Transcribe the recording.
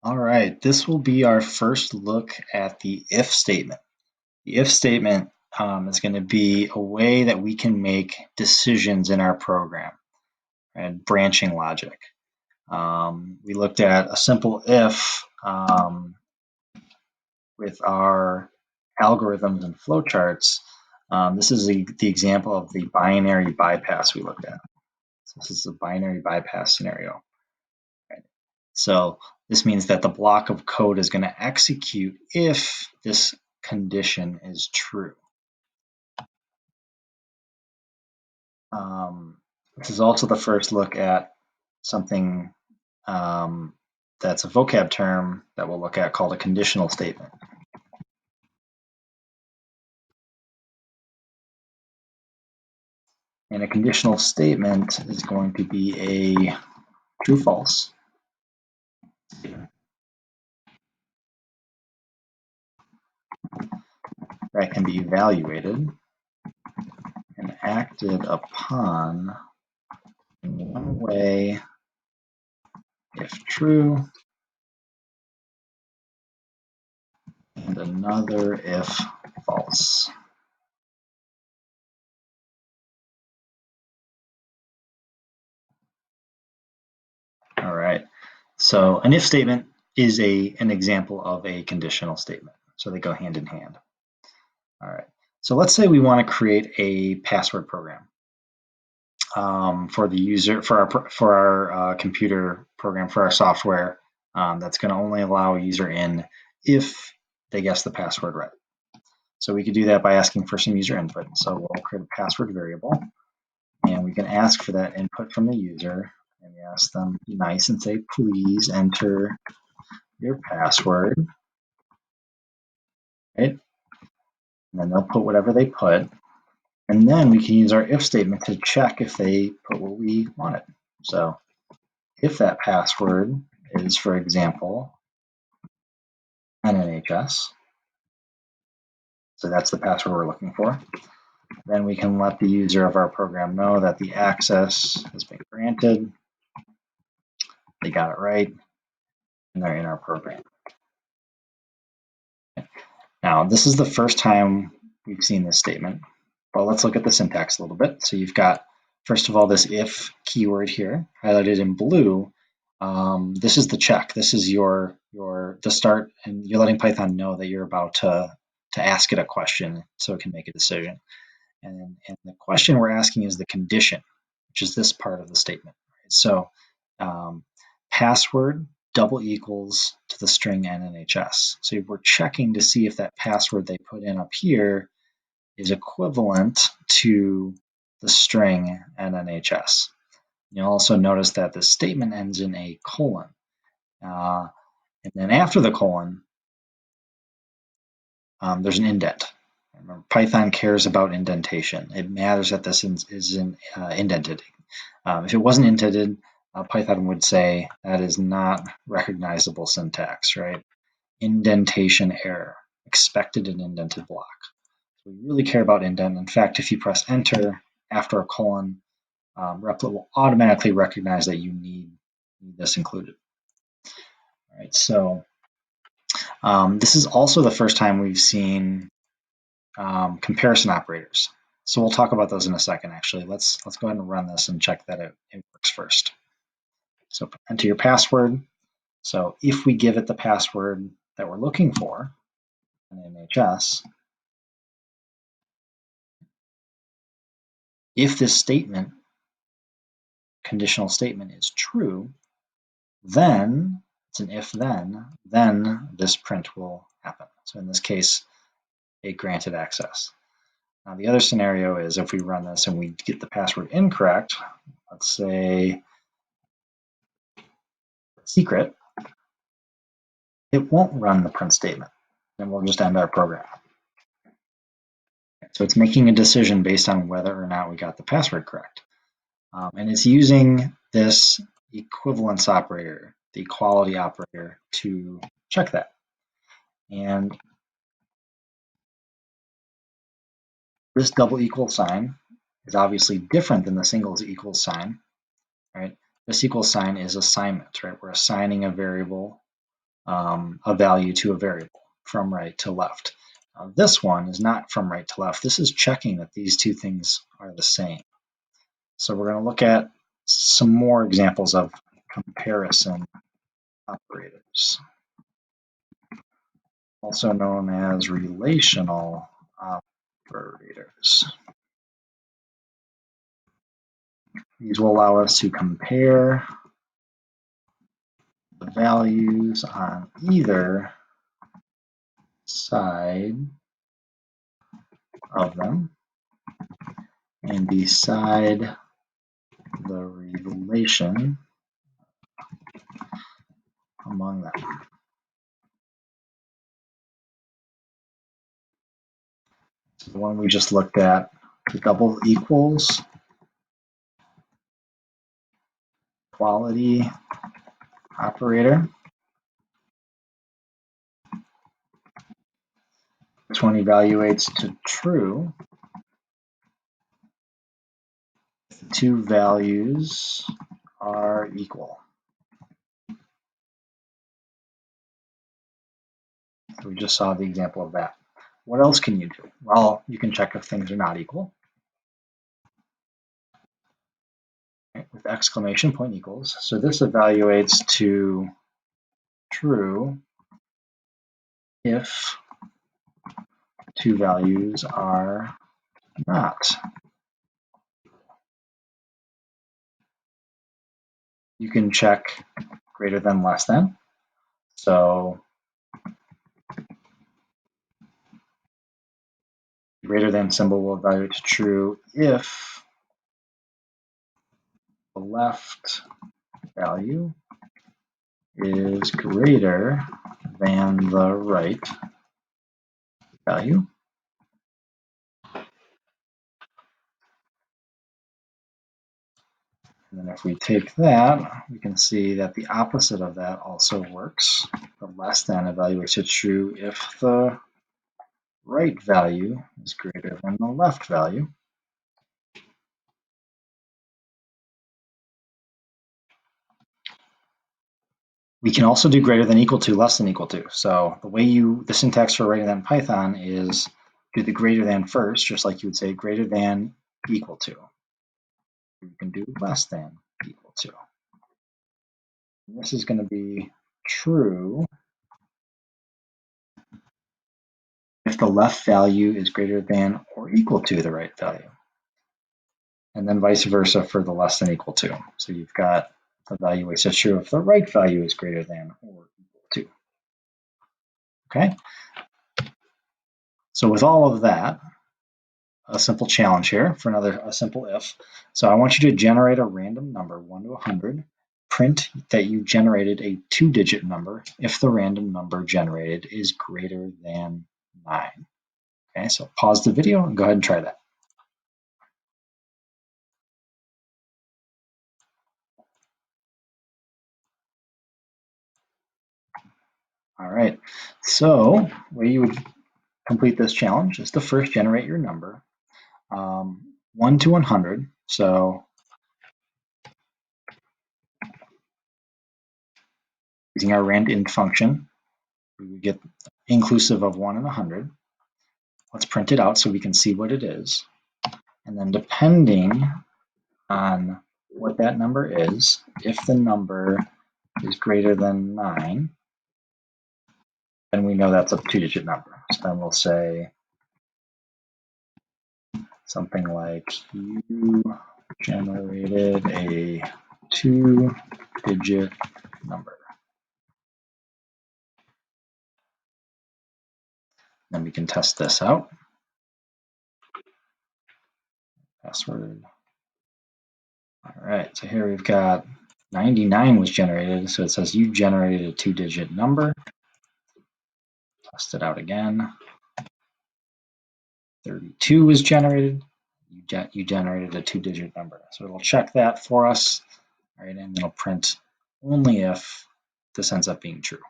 All right, this will be our first look at the if statement. The if statement is going to be a way that we can make decisions in our program, and branching logic. We looked at a simple if with our algorithms and flowcharts. This is the example of the binary bypass we looked at. So this is a binary bypass scenario. Right? So this means that the block of code is going to execute if this condition is true. This is also the first look at something that's a vocab term that we'll look at called a conditional statement. And a conditional statement is going to be a true-false that can be evaluated and acted upon in one way if true and another if false. All right. So an if statement is an example of a conditional statement. So they go hand in hand. All right. So let's say we want to create a password program for the user, for our computer program, for our software that's going to only allow a user in if they guess the password right. So we could do that by asking for some user input. So we'll create a password variable, and we can ask for that input from the user. And we ask them be nice and say, please enter your password, right? And then they'll put whatever they put. And then we can use our if statement to check if they put what we wanted. So if that password is, for example, NNHS, so that's the password we're looking for, then we can let the user of our program know that the access has been granted, they got it right, and they're in our program. Now, this is the first time we've seen this statement, but let's look at the syntax a little bit. So you've got, first of all, this if keyword here, highlighted in blue. This is the check. This is the start, and you're letting Python know that you're about to ask it a question so it can make a decision. And the question we're asking is the condition, which is this part of the statement. Right? So password double equals to the string NNHS. So we're checking to see if that password they put in up here is equivalent to the string NNHS. You'll also notice that the statement ends in a colon. And then after the colon, there's an indent. Remember, Python cares about indentation. It matters that this is indented. If it wasn't indented, Python would say that is not recognizable syntax, right? Indentation error, expected an indented block. So we really care about indent. In fact, if you press enter after a colon, Replit will automatically recognize that you need this included. All right, so this is also the first time we've seen comparison operators. So we'll talk about those in a second, actually. Let's go ahead and run this and check that it works first. So enter your password. So if we give it the password that we're looking for, NNHS, if this statement, conditional statement, is true, then it's an if then this print will happen. So in this case, it granted access. Now the other scenario is if we run this and we get the password incorrect, let's say secret, it won't run the print statement, and we'll just end our program. So it's making a decision based on whether or not we got the password correct. And it's using this equivalence operator, the equality operator, to check that. And this double equal sign is obviously different than the single equals sign, right? This equal sign is assignment, right? We're assigning a variable a value to a variable from right to left. This one is not from right to left. This is checking that these two things are the same. So we're going to look at some more examples of comparison operators, also known as relational operators. These will allow us to compare the values on either side of them and decide the relation among them. So the one we just looked at, the double equals equality operator. This one evaluates to true if the two values are equal. So we just saw the example of that. What else can you do? Well, you can check if things are not equal. With exclamation point equals. So this evaluates to true if two values are not. You can check greater than, less than. So greater than symbol will evaluate to true if the left value is greater than the right value. And then if we take that, we can see that the opposite of that also works. The less than evaluates to true if the right value is greater than the left value. We can also do greater than equal to, less than equal to. So the way the syntax for writing that in Python is do the greater than first, just like you would say greater than equal to. You can do less than equal to. And this is going to be true if the left value is greater than or equal to the right value. And then vice versa for the less than equal to. So you've got the value is true if the right value is greater than or equal to. Okay? So with all of that, a simple challenge here for a simple if. So I want you to generate a random number, 1 to 100. Print that you generated a 2-digit number if the random number generated is greater than 9. Okay, so pause the video and go ahead and try that. All right, so the way you would complete this challenge is to first generate your number, 1 to 100. So using our randint function, we would get inclusive of 1 and 100. Let's print it out so we can see what it is. And then depending on what that number is, if the number is greater than 9, then we know that's a 2-digit number. So then we'll say something like you generated a 2-digit number. Then we can test this out. Password. All right, so here we've got 99 was generated. So it says you generated a 2-digit number. Test it out again. 32 was generated. You generated a 2-digit number. So it'll check that for us, all right, and it'll print only if this ends up being true.